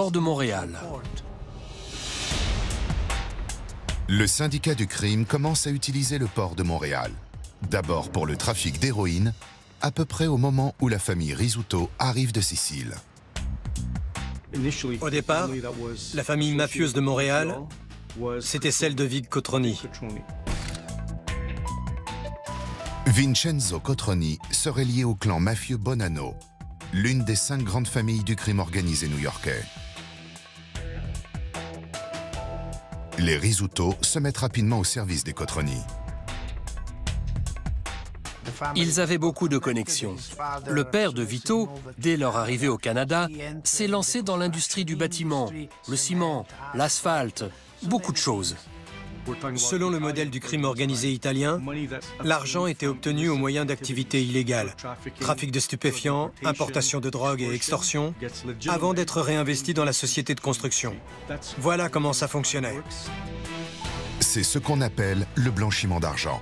port de Montréal. Le syndicat du crime commence à utiliser le port de Montréal. D'abord pour le trafic d'héroïne, à peu près au moment où la famille Rizzuto arrive de Sicile. Au départ, la famille mafieuse de Montréal, c'était celle de Vig Cotroni. Vincenzo Cotroni serait lié au clan mafieux Bonanno, l'une des 5 grandes familles du crime organisé new-yorkais. Les Rizzuto se mettent rapidement au service des Cotroni. Ils avaient beaucoup de connexions. Le père de Vito, dès leur arrivée au Canada, s'est lancé dans l'industrie du bâtiment, le ciment, l'asphalte, beaucoup de choses. Selon le modèle du crime organisé italien, l'argent était obtenu au moyen d'activités illégales, trafic de stupéfiants, importation de drogue et extorsion, avant d'être réinvesti dans la société de construction. Voilà comment ça fonctionnait. C'est ce qu'on appelle le blanchiment d'argent.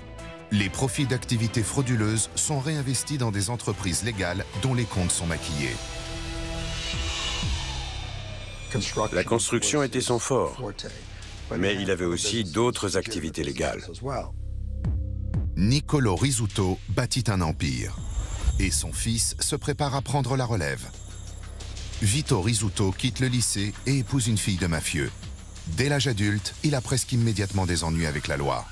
Les profits d'activités frauduleuses sont réinvestis dans des entreprises légales dont les comptes sont maquillés. La construction était son fort, mais il avait aussi d'autres activités légales. Niccolo Rizzuto bâtit un empire et son fils se prépare à prendre la relève. Vito Rizzuto quitte le lycée et épouse une fille de mafieux. Dès l'âge adulte, il a presque immédiatement des ennuis avec la loi.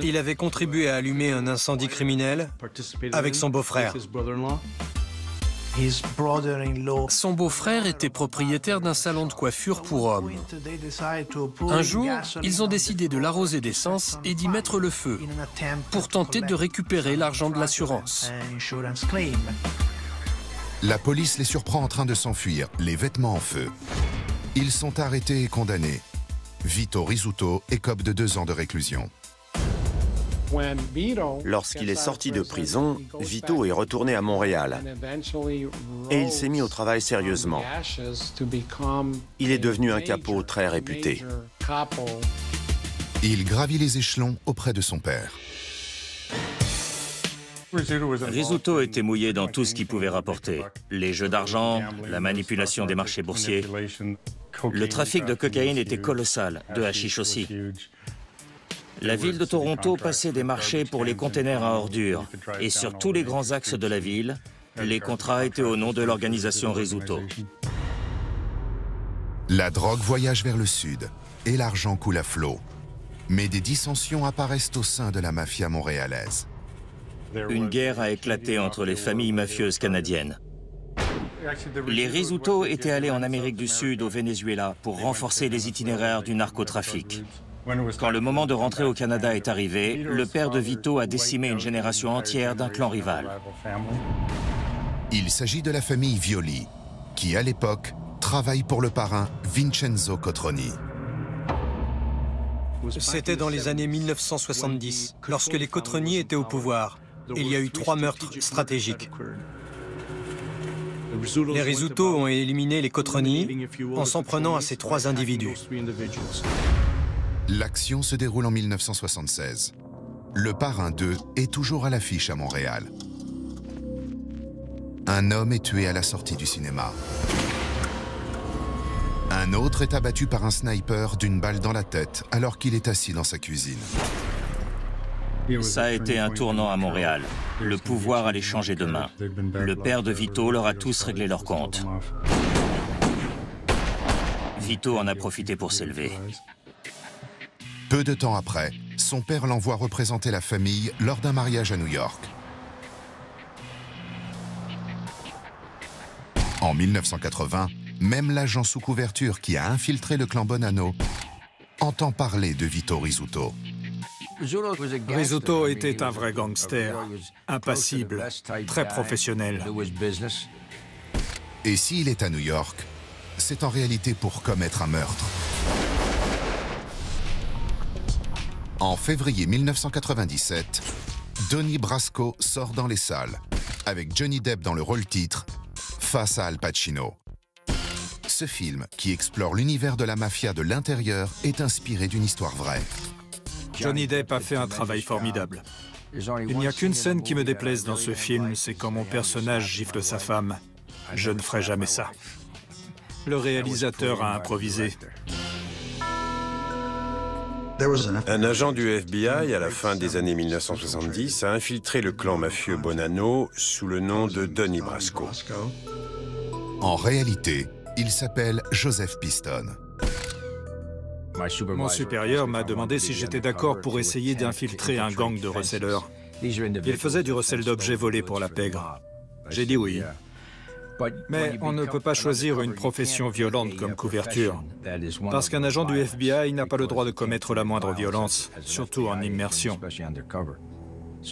Il avait contribué à allumer un incendie criminel avec son beau-frère. Son beau-frère était propriétaire d'un salon de coiffure pour hommes. Un jour, ils ont décidé de l'arroser d'essence et d'y mettre le feu pour tenter de récupérer l'argent de l'assurance. La police les surprend en train de s'enfuir, les vêtements en feu. Ils sont arrêtés et condamnés. Vito Rizzuto écope de 2 ans de réclusion. Lorsqu'il est sorti de prison, Vito est retourné à Montréal et il s'est mis au travail sérieusement. Il est devenu un capot très réputé. Il gravit les échelons auprès de son père. Rizzuto était mouillé dans tout ce qui pouvait rapporter. Les jeux d'argent, la manipulation des marchés boursiers. Le trafic de cocaïne était colossal, de hashish aussi. La ville de Toronto passait des marchés pour les containers à ordures. Et sur tous les grands axes de la ville, les contrats étaient au nom de l'organisation Rizzuto. La drogue voyage vers le sud et l'argent coule à flot. Mais des dissensions apparaissent au sein de la mafia montréalaise. Une guerre a éclaté entre les familles mafieuses canadiennes. Les Rizzuto étaient allés en Amérique du Sud, au Venezuela, pour renforcer les itinéraires du narcotrafic. Quand le moment de rentrer au Canada est arrivé, le père de Vito a décimé une génération entière d'un clan rival. Il s'agit de la famille Violi, qui à l'époque travaille pour le parrain Vincenzo Cotroni. C'était dans les années 1970, lorsque les Cotroni étaient au pouvoir. Il y a eu 3 meurtres stratégiques. Les Rizzuto ont éliminé les Cotroni en s'en prenant à ces 3 individus. L'action se déroule en 1976. Le parrain 2 est toujours à l'affiche à Montréal. Un homme est tué à la sortie du cinéma. Un autre est abattu par un sniper d'une balle dans la tête alors qu'il est assis dans sa cuisine. Ça a été un tournant à Montréal. Le pouvoir allait changer de main. Le père de Vito leur a tous réglé leurs comptes. Vito en a profité pour s'élever. Peu de temps après, son père l'envoie représenter la famille lors d'un mariage à New York. En 1980, même l'agent sous couverture qui a infiltré le clan Bonanno entend parler de Vito Rizzuto. Rizzuto était un vrai gangster, impassible, très professionnel. Et s'il est à New York, c'est en réalité pour commettre un meurtre. En février 1997, Donnie Brasco sort dans les salles, avec Johnny Depp dans le rôle titre, face à Al Pacino. Ce film, qui explore l'univers de la mafia de l'intérieur, est inspiré d'une histoire vraie. Johnny Depp a fait un travail formidable. Il n'y a qu'une scène qui me déplaise dans ce film, c'est quand mon personnage gifle sa femme. Je ne ferai jamais ça. Le réalisateur a improvisé. Un agent du FBI, à la fin des années 1970, a infiltré le clan mafieux Bonanno sous le nom de Donnie Brasco. En réalité, il s'appelle Joseph Piston. Mon supérieur m'a demandé si j'étais d'accord pour essayer d'infiltrer un gang de receleurs. Ils faisaient du recel d'objets volés pour la pègre. J'ai dit oui. Mais on ne peut pas choisir une profession violente comme couverture, parce qu'un agent du FBI n'a pas le droit de commettre la moindre violence, surtout en immersion.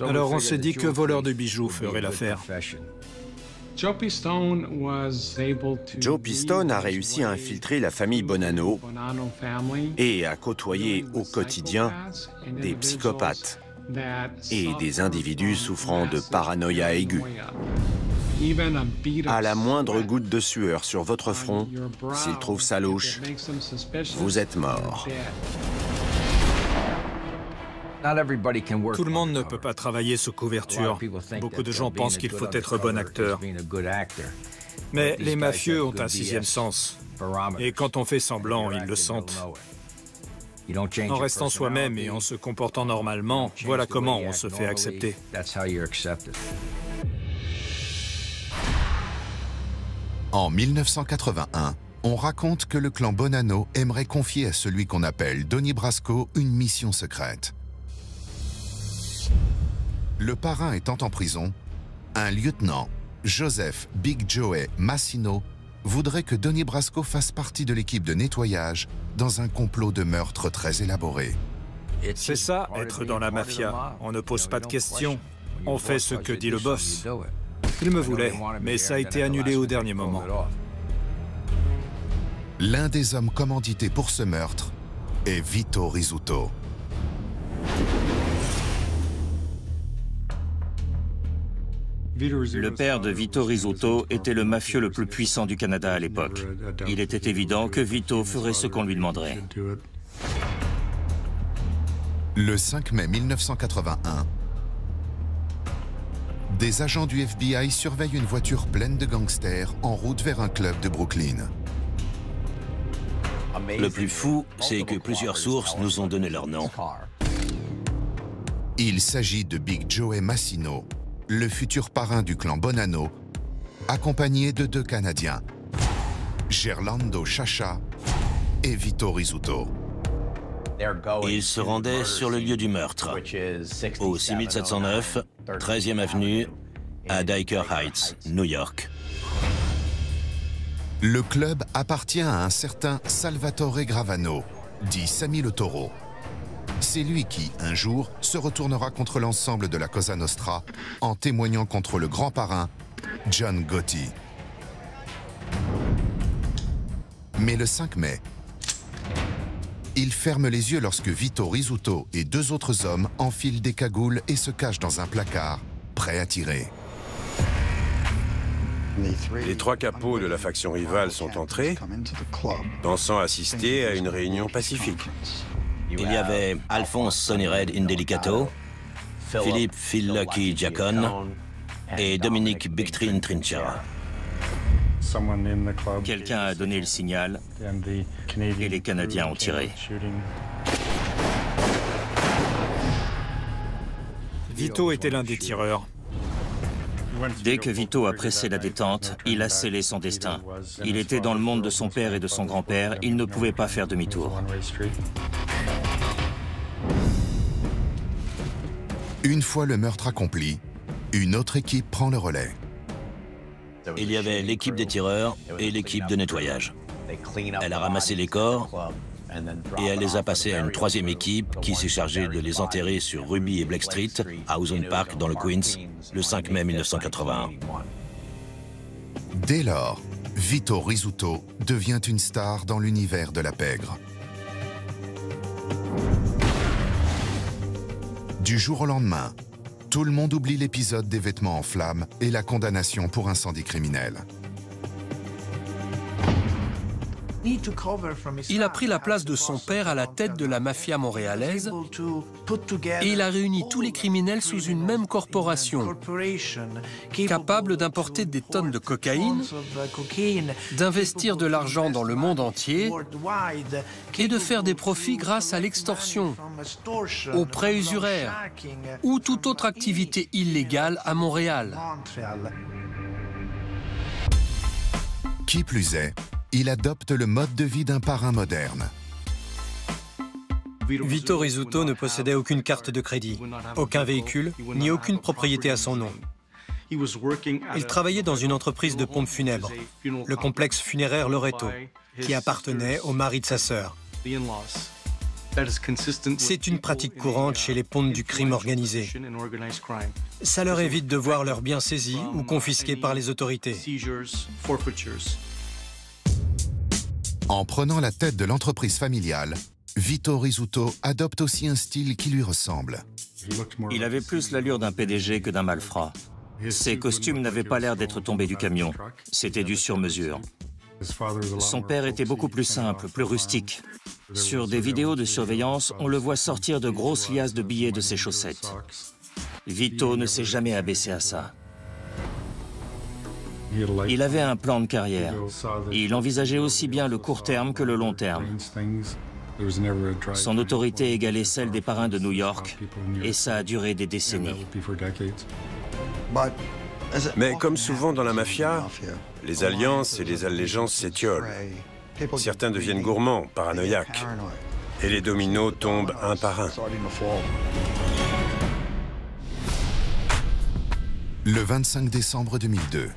Alors on s'est dit que voleur de bijoux ferait l'affaire. Joe Piston a réussi à infiltrer la famille Bonanno et à côtoyer au quotidien des psychopathes et des individus souffrant de paranoïa aiguë. À la moindre goutte de sueur sur votre front, s'ils trouvent ça louche, vous êtes mort. Tout le monde ne peut pas travailler sous couverture. Beaucoup de gens pensent qu'il faut être bon acteur. Mais les mafieux ont un sixième sens. Et quand on fait semblant, ils le sentent. En restant soi-même et en se comportant normalement, voilà comment on se fait accepter. En 1981, on raconte que le clan Bonanno aimerait confier à celui qu'on appelle Donnie Brasco une mission secrète. Le parrain étant en prison, un lieutenant, Joseph Big Joey Massino, voudrait que Donnie Brasco fasse partie de l'équipe de nettoyage dans un complot de meurtre très élaboré. C'est ça, être dans la mafia. On ne pose pas de questions. On fait ce que dit le boss. Il me voulait, mais ça a été annulé au dernier moment. L'un des hommes commandités pour ce meurtre est Vito Rizzuto. Le père de Vito Rizzuto était le mafieux le plus puissant du Canada à l'époque. Il était évident que Vito ferait ce qu'on lui demanderait. Le 5 mai 1981, des agents du FBI surveillent une voiture pleine de gangsters en route vers un club de Brooklyn. Le plus fou, c'est que plusieurs sources nous ont donné leur nom. Il s'agit de Big Joey Massino, le futur parrain du clan Bonanno, accompagné de deux Canadiens, Gerlando Chacha et Vito Rizzuto. Ils se rendaient sur le lieu du meurtre, au 6709, 13e avenue, à Dyker Heights, New York. Le club appartient à un certain Salvatore Gravano, dit Sammy le Taureau. C'est lui qui, un jour, se retournera contre l'ensemble de la Cosa Nostra en témoignant contre le grand parrain, John Gotti. Mais le 5 mai, il ferme les yeux lorsque Vito Rizzuto et deux autres hommes enfilent des cagoules et se cachent dans un placard, prêts à tirer. Les trois capots de la faction rivale sont entrés, pensant assister à une réunion pacifique. Il y avait Alphonse Sonny Red Indelicato, Philippe Phil Lucky Giacon et Dominique Big Trin Trinchera. Quelqu'un a donné le signal et les Canadiens ont tiré. Vito était l'un des tireurs. Dès que Vito a pressé la détente, il a scellé son destin. Il était dans le monde de son père et de son grand-père, il ne pouvait pas faire demi-tour. Une fois le meurtre accompli, une autre équipe prend le relais. Il y avait l'équipe des tireurs et l'équipe de nettoyage. Elle a ramassé les corps et elle les a passés à une troisième équipe qui s'est chargée de les enterrer sur Ruby et Black Street, à Ozone Park, dans le Queens, le 5 mai 1981. Dès lors, Vito Rizzuto devient une star dans l'univers de la pègre. Du jour au lendemain, tout le monde oublie l'épisode des vêtements en flammes et la condamnation pour incendie criminel. Il a pris la place de son père à la tête de la mafia montréalaise et il a réuni tous les criminels sous une même corporation, capable d'importer des tonnes de cocaïne, d'investir de l'argent dans le monde entier et de faire des profits grâce à l'extorsion, aux prêts usuraires ou toute autre activité illégale à Montréal. Qui plus est, il adopte le mode de vie d'un parrain moderne. Vito Rizzuto ne possédait aucune carte de crédit, aucun véhicule, ni aucune propriété à son nom. Il travaillait dans une entreprise de pompes funèbres, le complexe funéraire Loreto, qui appartenait au mari de sa sœur. C'est une pratique courante chez les pontes du crime organisé. Ça leur évite de voir leurs biens saisis ou confisqués par les autorités. En prenant la tête de l'entreprise familiale, Vito Rizzuto adopte aussi un style qui lui ressemble. Il avait plus l'allure d'un PDG que d'un malfrat. Ses costumes n'avaient pas l'air d'être tombés du camion. C'était du sur-mesure. Son père était beaucoup plus simple, plus rustique. Sur des vidéos de surveillance, on le voit sortir de grosses liasses de billets de ses chaussettes. Vito ne s'est jamais abaissé à ça. Il avait un plan de carrière. Il envisageait aussi bien le court terme que le long terme. Son autorité égalait celle des parrains de New York, et ça a duré des décennies. Mais comme souvent dans la mafia, les alliances et les allégeances s'étiolent. Certains deviennent gourmands, paranoïaques, et les dominos tombent un par un. Le 25 décembre 2002,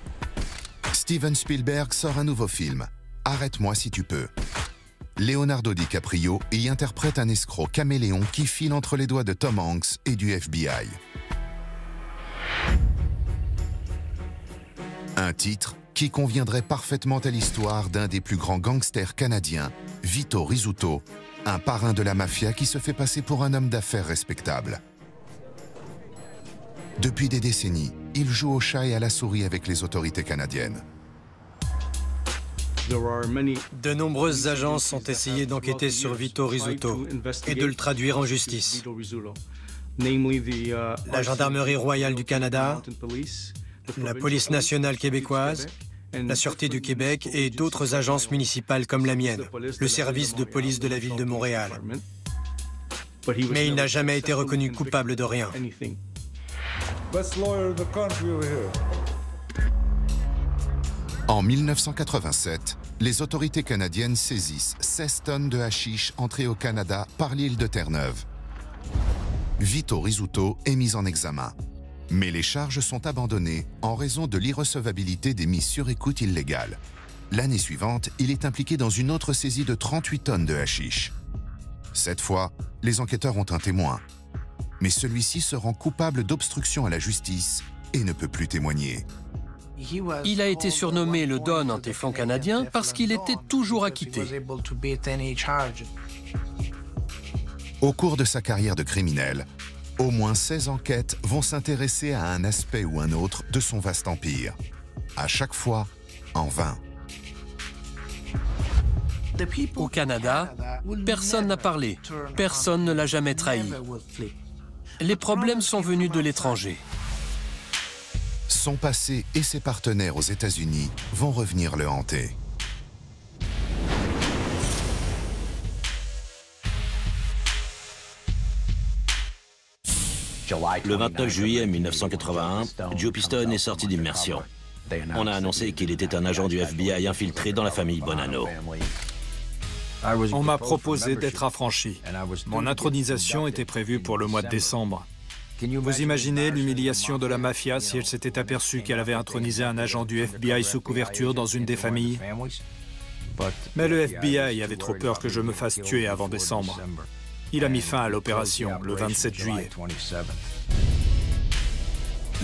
Steven Spielberg sort un nouveau film, Arrête-moi si tu peux. Leonardo DiCaprio y interprète un escroc caméléon qui file entre les doigts de Tom Hanks et du FBI. Un titre qui conviendrait parfaitement à l'histoire d'un des plus grands gangsters canadiens, Vito Rizzuto, un parrain de la mafia qui se fait passer pour un homme d'affaires respectable. Depuis des décennies, il joue au chat et à la souris avec les autorités canadiennes. De nombreuses agences ont essayé d'enquêter sur Vito Rizzuto et de le traduire en justice. La Gendarmerie royale du Canada, la Police nationale québécoise, la Sûreté du Québec et d'autres agences municipales comme la mienne, le service de police de la ville de Montréal. Mais il n'a jamais été reconnu coupable de rien. En 1987, les autorités canadiennes saisissent 16 tonnes de hashish entrées au Canada par l'île de Terre-Neuve. Vito Rizzuto est mis en examen. Mais les charges sont abandonnées en raison de l'irrecevabilité des mises sur écoute illégales. L'année suivante, il est impliqué dans une autre saisie de 38 tonnes de hashish. Cette fois, les enquêteurs ont un témoin. Mais celui-ci se rend coupable d'obstruction à la justice et ne peut plus témoigner. Il a été surnommé le Don en téflon canadien parce qu'il était toujours acquitté. Au cours de sa carrière de criminel, au moins 16 enquêtes vont s'intéresser à un aspect ou un autre de son vaste empire. À chaque fois, en vain. Au Canada, personne n'a parlé, personne ne l'a jamais trahi. Les problèmes sont venus de l'étranger. Son passé et ses partenaires aux États-Unis vont revenir le hanter. Le 29 juillet 1981, Joe Piston est sorti d'immersion. On a annoncé qu'il était un agent du FBI infiltré dans la famille Bonanno. On m'a proposé d'être affranchi. Mon intronisation était prévue pour le mois de décembre. Vous imaginez l'humiliation de la mafia si elle s'était aperçue qu'elle avait intronisé un agent du FBI sous couverture dans une des familles? Mais le FBI avait trop peur que je me fasse tuer avant décembre. Il a mis fin à l'opération le 27 juillet.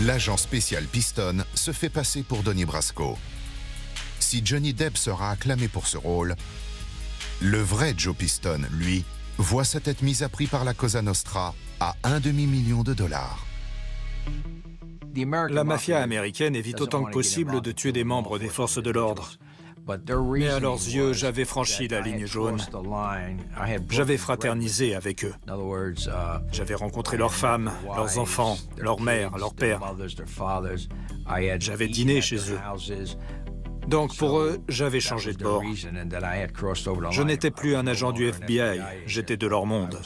L'agent spécial Piston se fait passer pour Donnie Brasco. Si Johnny Depp sera acclamé pour ce rôle, le vrai Joe Piston, lui, voit sa tête mise à prix par la Cosa Nostra à $1,5 million. La mafia américaine évite autant que possible de tuer des membres des forces de l'ordre. Mais à leurs yeux, j'avais franchi la ligne jaune. J'avais fraternisé avec eux. J'avais rencontré leurs femmes, leurs enfants, leurs mères, leurs pères. J'avais dîné chez eux. Donc pour eux, j'avais changé de bord. Je n'étais plus un agent du FBI, j'étais de leur monde.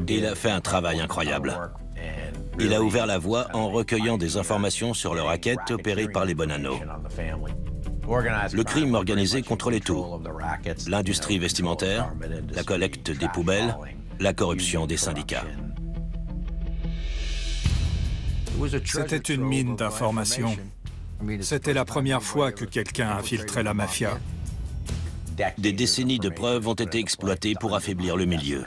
Il a fait un travail incroyable. Il a ouvert la voie en recueillant des informations sur le racket opéré par les Bonanno. Le crime organisé contrôlait tout. L'industrie vestimentaire, la collecte des poubelles, la corruption des syndicats. C'était une mine d'informations. C'était la première fois que quelqu'un infiltrait la mafia. Des décennies de preuves ont été exploitées pour affaiblir le milieu.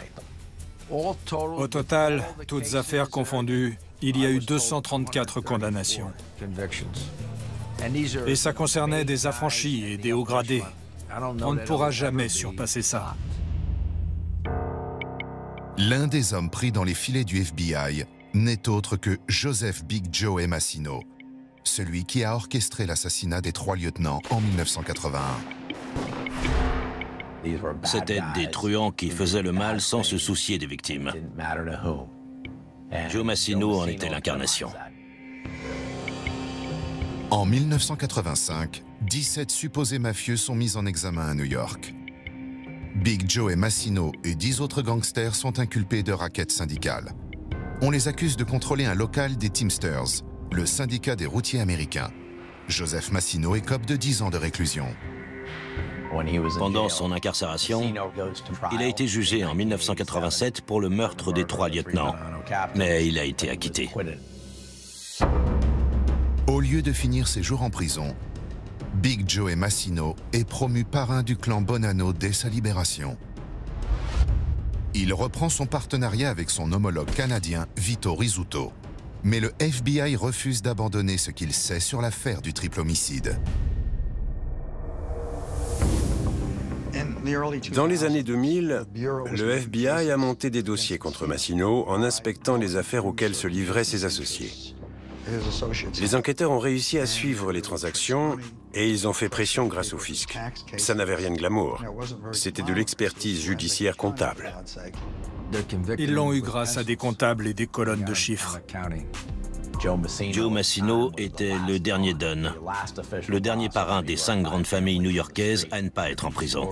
Au total, toutes affaires confondues, il y a eu 234 condamnations. Et ça concernait des affranchis et des hauts gradés. On ne pourra jamais surpasser ça. L'un des hommes pris dans les filets du FBI n'est autre que Joseph Big Joe Massino, celui qui a orchestré l'assassinat des 3 lieutenants en 1981. C'étaient des truands qui faisaient le mal sans se soucier des victimes. Joe Massino en était l'incarnation. En 1985, 17 supposés mafieux sont mis en examen à New York. Big Joe Massino et 10 autres gangsters sont inculpés de racket syndicale. On les accuse de contrôler un local des Teamsters, le syndicat des routiers américains. Joseph Massino écope de 10 ans de réclusion. Pendant son incarcération, il a été jugé en 1987 pour le meurtre des 3 lieutenants, mais il a été acquitté. Au lieu de finir ses jours en prison, Big Joe Massino est promu parrain du clan Bonanno dès sa libération. Il reprend son partenariat avec son homologue canadien Vito Rizzuto. Mais le FBI refuse d'abandonner ce qu'il sait sur l'affaire du triple homicide. Dans les années 2000, le FBI a monté des dossiers contre Massino en inspectant les affaires auxquelles se livraient ses associés. Les enquêteurs ont réussi à suivre les transactions et ils ont fait pression grâce au fisc. Ça n'avait rien de glamour. C'était de l'expertise judiciaire comptable. Ils l'ont eu grâce à des comptables et des colonnes de chiffres. Joe Massino était le dernier Don, le dernier parrain des 5 grandes familles new-yorkaises à ne pas être en prison.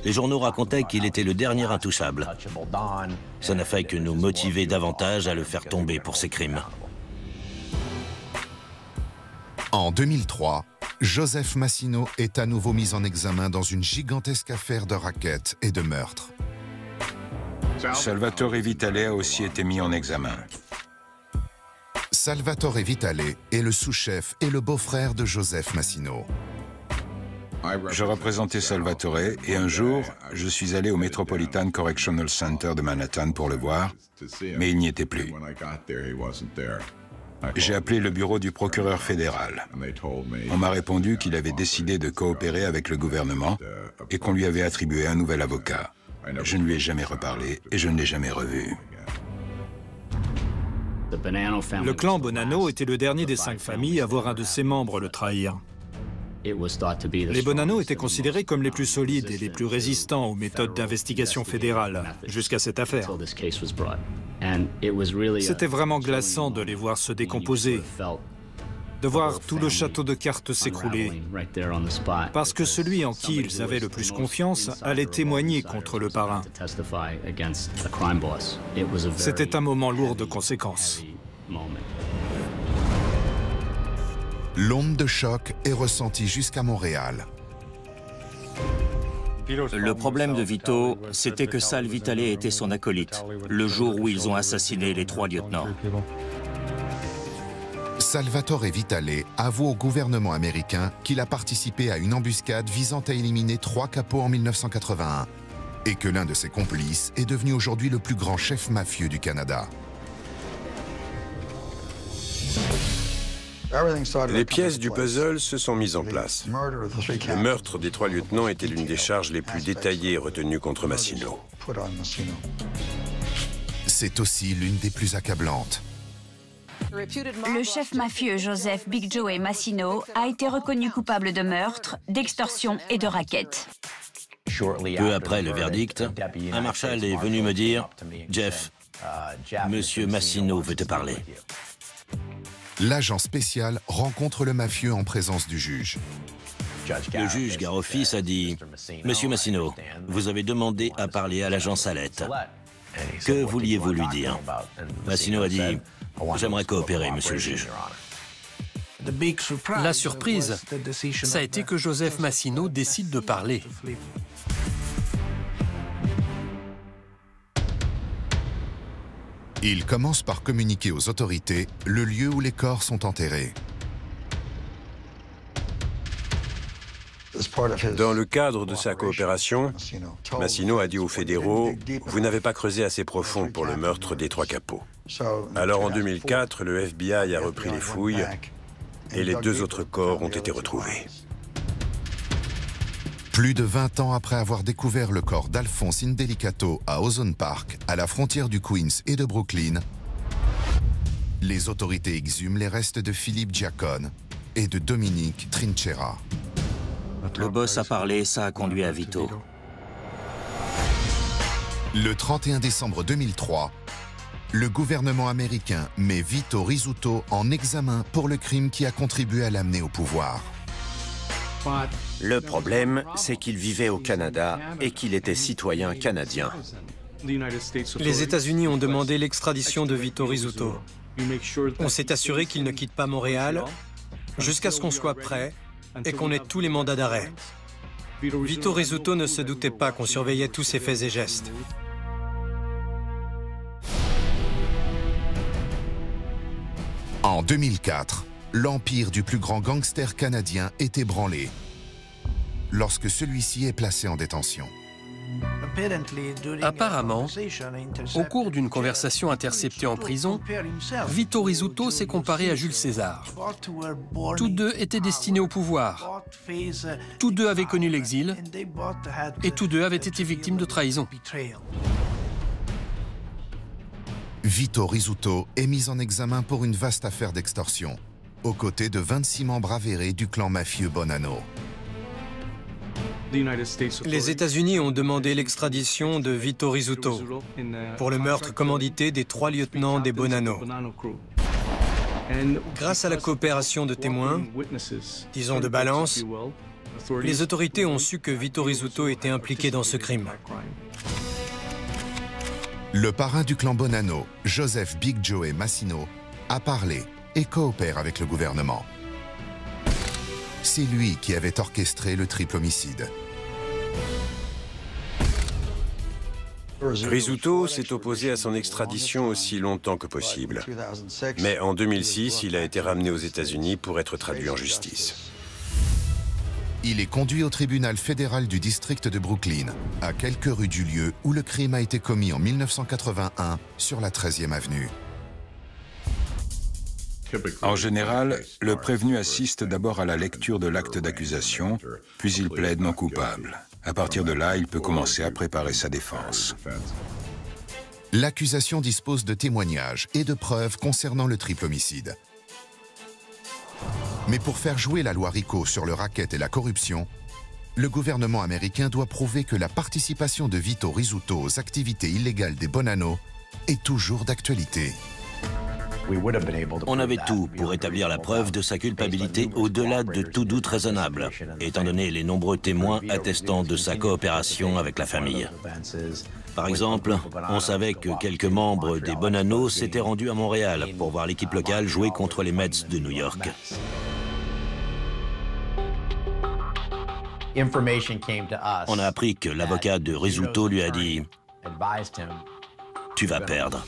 Les journaux racontaient qu'il était le dernier intouchable. Ça n'a fait que nous motiver davantage à le faire tomber pour ses crimes. En 2003, Joseph Massino est à nouveau mis en examen dans une gigantesque affaire de racket et de meurtre. Salvatore Vitale a aussi été mis en examen. Salvatore Vitale est le sous-chef et le beau-frère de Joseph Massino. Je représentais Salvatore et un jour, je suis allé au Metropolitan Correctional Center de Manhattan pour le voir, mais il n'y était plus. J'ai appelé le bureau du procureur fédéral. On m'a répondu qu'il avait décidé de coopérer avec le gouvernement et qu'on lui avait attribué un nouvel avocat. Je ne lui ai jamais reparlé et je ne l'ai jamais revu. Le clan Bonanno était le dernier des 5 familles à voir un de ses membres le trahir. Les Bonanno étaient considérés comme les plus solides et les plus résistants aux méthodes d'investigation fédérale, jusqu'à cette affaire. C'était vraiment glaçant de les voir se décomposer, de voir tout le château de cartes s'écrouler, parce que celui en qui ils avaient le plus confiance allait témoigner contre le parrain. C'était un moment lourd de conséquences. L'onde de choc est ressentie jusqu'à Montréal. Le problème de Vito, c'était que Sal Vitale était son acolyte, le jour où ils ont assassiné les 3 lieutenants. Salvatore Vitale avoue au gouvernement américain qu'il a participé à une embuscade visant à éliminer 3 capots en 1981 et que l'un de ses complices est devenu aujourd'hui le plus grand chef mafieux du Canada. Les pièces du puzzle se sont mises en place. Le meurtre des 3 lieutenants était l'une des charges les plus détaillées retenues contre Massino. C'est aussi l'une des plus accablantes. Le chef mafieux Joseph Big Joe Massino a été reconnu coupable de meurtre, d'extorsion et de racket. Peu après le verdict, un marshal est venu me dire « Jeff, Monsieur Massino veut te parler. » L'agent spécial rencontre le mafieux en présence du juge. Le juge Garofis a dit « Monsieur Massino, vous avez demandé à parler à l'agent Salette. Que vouliez-vous lui dire ?» Massino a dit « J'aimerais coopérer, monsieur le juge. » La surprise, ça a été que Joseph Massino décide de parler. Il commence par communiquer aux autorités le lieu où les corps sont enterrés. Dans le cadre de sa coopération, Massino a dit aux fédéraux « Vous n'avez pas creusé assez profond pour le meurtre des 3 capots. » Alors en 2004, le FBI a repris les fouilles et les 2 autres corps ont été retrouvés. Plus de 20 ans après avoir découvert le corps d'Alphonse Indelicato à Ozone Park, à la frontière du Queens et de Brooklyn, les autorités exhument les restes de Philippe Giacone et de Dominique Trinchera. Le boss a parlé, ça a conduit à Vito. Le 31 décembre 2003, le gouvernement américain met Vito Rizzuto en examen pour le crime qui a contribué à l'amener au pouvoir. Le problème, c'est qu'il vivait au Canada et qu'il était citoyen canadien. Les États-Unis ont demandé l'extradition de Vito Rizzuto. On s'est assuré qu'il ne quitte pas Montréal jusqu'à ce qu'on soit prêt et qu'on ait tous les mandats d'arrêt. Vito Rizzuto ne se doutait pas qu'on surveillait tous ses faits et gestes. En 2004, l'empire du plus grand gangster canadien est ébranlé lorsque celui-ci est placé en détention. Apparemment, au cours d'une conversation interceptée en prison, Vito Rizzuto s'est comparé à Jules César. Tous deux étaient destinés au pouvoir. Tous deux avaient connu l'exil et tous deux avaient été victimes de trahison. Vito Rizzuto est mis en examen pour une vaste affaire d'extorsion, aux côtés de 26 membres avérés du clan mafieux Bonanno. Les États-Unis ont demandé l'extradition de Vito Rizzuto pour le meurtre commandité des 3 lieutenants des Bonanno. Grâce à la coopération de témoins, disons de balance, les autorités ont su que Vito Rizzuto était impliqué dans ce crime. Le parrain du clan Bonanno, Joseph Big Joe Massino, a parlé et coopère avec le gouvernement. C'est lui qui avait orchestré le triple homicide. Rizzuto s'est opposé à son extradition aussi longtemps que possible. Mais en 2006, il a été ramené aux États-Unis pour être traduit en justice. Il est conduit au tribunal fédéral du district de Brooklyn, à quelques rues du lieu où le crime a été commis en 1981 sur la 13e avenue. En général, le prévenu assiste d'abord à la lecture de l'acte d'accusation, puis il plaide non coupable. À partir de là, il peut commencer à préparer sa défense. L'accusation dispose de témoignages et de preuves concernant le triple homicide. Mais pour faire jouer la loi RICO sur le racket et la corruption, le gouvernement américain doit prouver que la participation de Vito Rizzuto aux activités illégales des Bonanno est toujours d'actualité. On avait tout pour établir la preuve de sa culpabilité au-delà de tout doute raisonnable, étant donné les nombreux témoins attestant de sa coopération avec la famille. Par exemple, on savait que quelques membres des Bonanno s'étaient rendus à Montréal pour voir l'équipe locale jouer contre les Mets de New York. On a appris que l'avocat de Rizzuto lui a dit « Tu vas perdre ».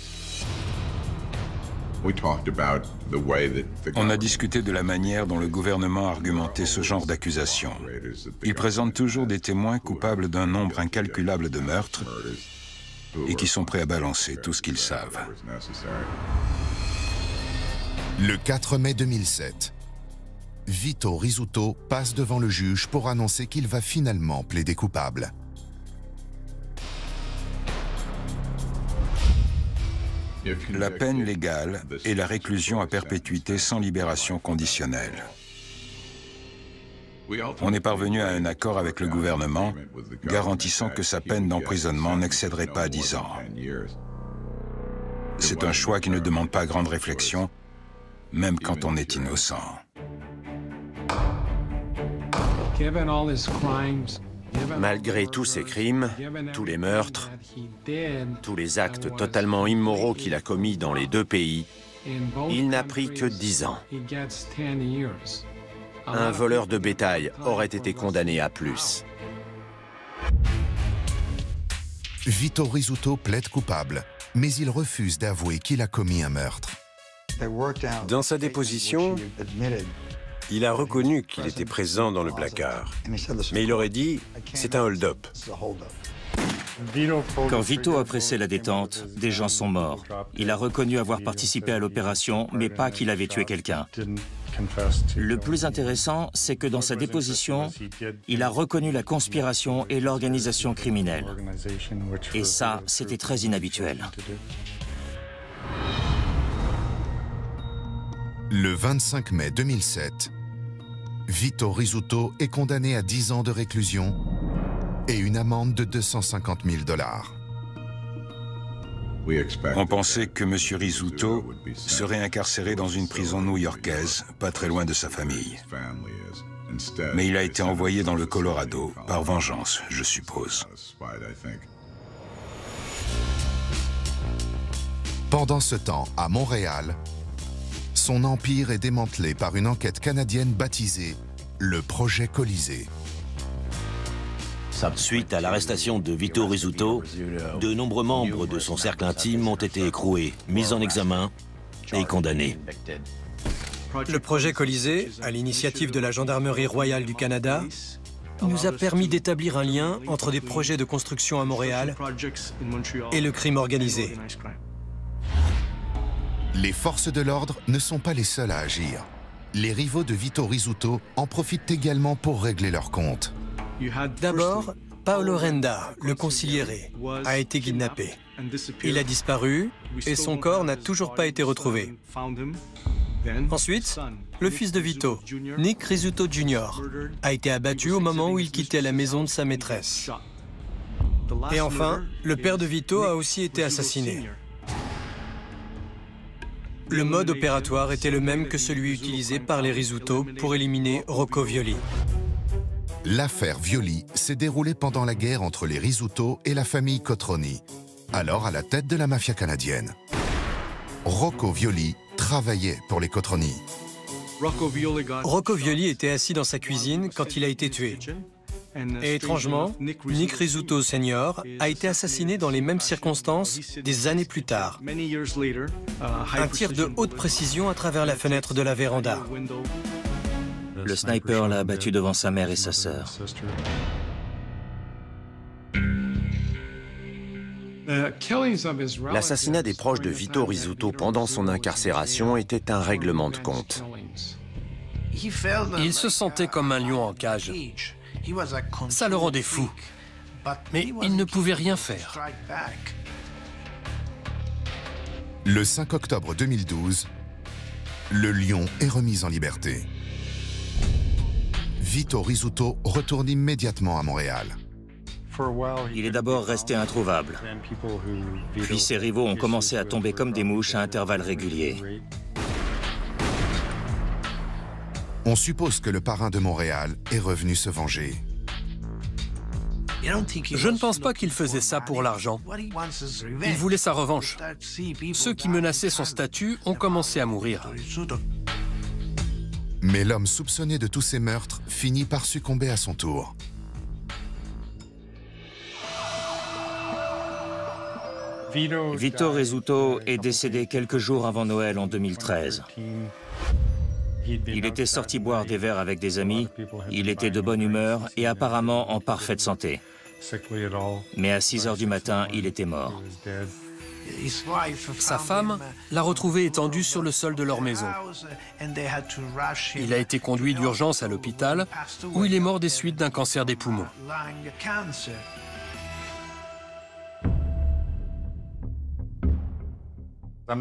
On a discuté de la manière dont le gouvernement argumentait ce genre d'accusation. Il présente toujours des témoins coupables d'un nombre incalculable de meurtres et qui sont prêts à balancer tout ce qu'ils savent. Le 4 mai 2007, Vito Rizzuto passe devant le juge pour annoncer qu'il va finalement plaider coupable. La peine légale est la réclusion à perpétuité sans libération conditionnelle. On est parvenu à un accord avec le gouvernement garantissant que sa peine d'emprisonnement n'excéderait pas 10 ans. C'est un choix qui ne demande pas grande réflexion, même quand on est innocent. Malgré tous ses crimes, tous les meurtres, tous les actes totalement immoraux qu'il a commis dans les deux pays, il n'a pris que 10 ans. Un voleur de bétail aurait été condamné à plus. Vito Rizzuto plaide coupable, mais il refuse d'avouer qu'il a commis un meurtre. Dans sa déposition, il a reconnu qu'il était présent dans le placard. Mais il aurait dit « c'est un hold-up ». Quand Vito a pressé la détente, des gens sont morts. Il a reconnu avoir participé à l'opération, mais pas qu'il avait tué quelqu'un. Le plus intéressant, c'est que dans sa déposition, il a reconnu la conspiration et l'organisation criminelle. Et ça, c'était très inhabituel. Le 25 mai 2007, Vito Rizzuto est condamné à 10 ans de réclusion et une amende de 250 000 $. On pensait que M. Rizzuto serait incarcéré dans une prison new-yorkaise, pas très loin de sa famille. Mais il a été envoyé dans le Colorado, par vengeance, je suppose. Pendant ce temps, à Montréal, son empire est démantelé par une enquête canadienne baptisée le Projet Colisée. Suite à l'arrestation de Vito Rizzuto, de nombreux membres de son cercle intime ont été écroués, mis en examen et condamnés. Le projet Colisée, à l'initiative de la Gendarmerie royale du Canada, nous a permis d'établir un lien entre des projets de construction à Montréal et le crime organisé. Les forces de l'ordre ne sont pas les seules à agir. Les rivaux de Vito Rizzuto en profitent également pour régler leurs comptes. D'abord, Paolo Renda, le consigliere, a été kidnappé. Il a disparu et son corps n'a toujours pas été retrouvé. Ensuite, le fils de Vito, Nick Rizzuto Jr., a été abattu au moment où il quittait la maison de sa maîtresse. Et enfin, le père de Vito a aussi été assassiné. Le mode opératoire était le même que celui utilisé par les Rizzuto pour éliminer Rocco Violi. L'affaire Violi s'est déroulée pendant la guerre entre les Rizzuto et la famille Cotroni, alors à la tête de la mafia canadienne. Rocco Violi travaillait pour les Cotroni. Rocco Violi était assis dans sa cuisine quand il a été tué. Et étrangement, Nick Rizzuto Sr. a été assassiné dans les mêmes circonstances des années plus tard. Un tir de haute précision à travers la fenêtre de la véranda. Le sniper l'a abattu devant sa mère et sa sœur. L'assassinat des proches de Vito Rizzuto pendant son incarcération était un règlement de compte. Il se sentait comme un lion en cage. Ça le rendait fou. Mais il ne pouvait rien faire. Le 5 octobre 2012, le lion est remis en liberté. Vito Rizzuto retourne immédiatement à Montréal. Il est d'abord resté introuvable. Puis ses rivaux ont commencé à tomber comme des mouches à intervalles réguliers. On suppose que le parrain de Montréal est revenu se venger. Je ne pense pas qu'il faisait ça pour l'argent. Il voulait sa revanche. Ceux qui menaçaient son statut ont commencé à mourir. Mais l'homme soupçonné de tous ces meurtres finit par succomber à son tour. Vito Rizzuto est décédé quelques jours avant Noël en 2013. Il était sorti boire des verres avec des amis, il était de bonne humeur et apparemment en parfaite santé. Mais à 6 heures du matin, il était mort. Sa femme l'a retrouvé étendu sur le sol de leur maison. Il a été conduit d'urgence à l'hôpital, où il est mort des suites d'un cancer des poumons.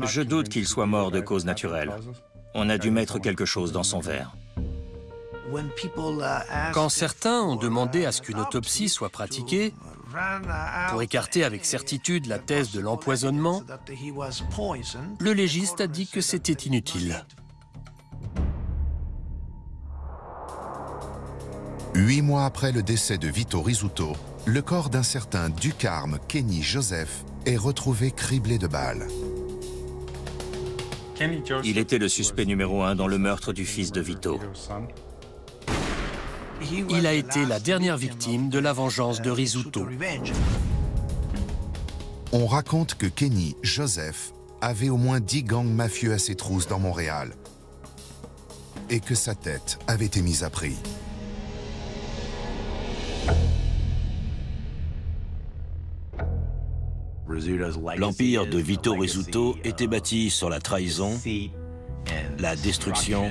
Je doute qu'il soit mort de cause naturelle. On a dû mettre quelque chose dans son verre. Quand certains ont demandé à ce qu'une autopsie soit pratiquée, pour écarter avec certitude la thèse de l'empoisonnement, le légiste a dit que c'était inutile. 8 mois après le décès de Vito Rizzuto, le corps d'un certain Ducarme Kenny Joseph est retrouvé criblé de balles. Il était le suspect numéro 1 dans le meurtre du fils de Vito. Il a été la dernière victime de la vengeance de Rizzuto. On raconte que Kenny Joseph avait au moins 10 gangs mafieux à ses trousses dans Montréal et que sa tête avait été mise à prix. L'empire de Vito Rizzuto était bâti sur la trahison, la destruction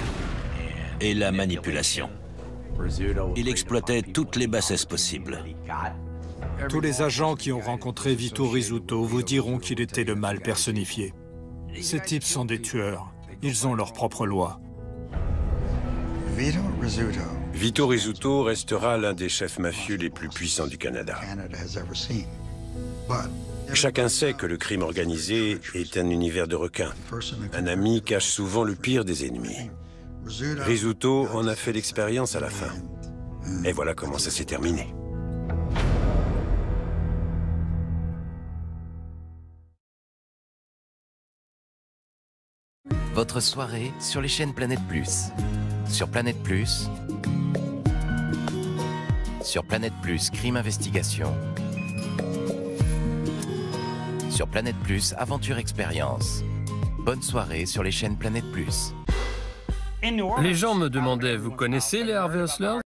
et la manipulation. Il exploitait toutes les bassesses possibles. Tous les agents qui ont rencontré Vito Rizzuto vous diront qu'il était le mal personnifié. Ces types sont des tueurs. Ils ont leur propre loi. Vito Rizzuto restera l'un des chefs mafieux les plus puissants du Canada. Chacun sait que le crime organisé est un univers de requins. Un ami cache souvent le pire des ennemis. Rizzuto en a fait l'expérience à la fin. Et voilà comment ça s'est terminé. Votre soirée sur les chaînes Planète Plus. Sur Planète Plus, Crime Investigation. Sur Planète Plus, Aventure Expérience. Bonne soirée sur les chaînes Planète Plus. Les gens me demandaient, vous connaissez les Harvey Hustlers?